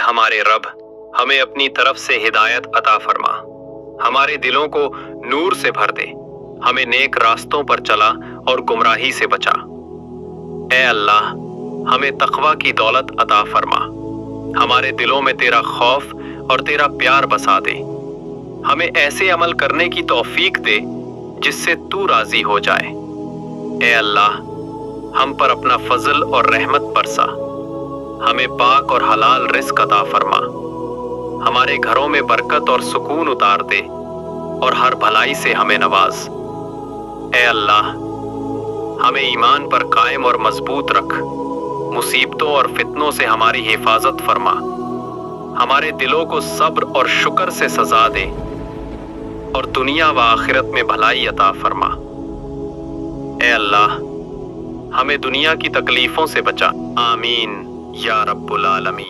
हमारे रब, हमें अपनी तरफ से हिदायत अता फरमा, हमारे दिलों को नूर से भर दे, हमें नेक रास्तों पर चला और गुमराही से बचा। ए अल्लाह, हमें तकवा की दौलत अता फरमा, हमारे दिलों में तेरा खौफ और तेरा प्यार बसा दे, हमें ऐसे अमल करने की तौफीक दे जिससे तू राजी हो जाए। ए अल्लाह, हम पर अपना फजल और रहमत बरसा, हमें पाक और हलाल रिस्क अता फरमा, हमारे घरों में बरकत और सुकून उतार दे और हर भलाई से हमें नवाज। ए अल्लाह, हमें ईमान पर कायम और मजबूत रख, मुसीबतों और फितनों से हमारी हिफाजत फरमा, हमारे दिलों को सब्र और शुक्र से सजा दे और दुनिया व आखिरत में भलाई अता फरमा। ए अल्लाह, हमें दुनिया की तकलीफों से बचा। आमीन या रब्बुल आलमीन।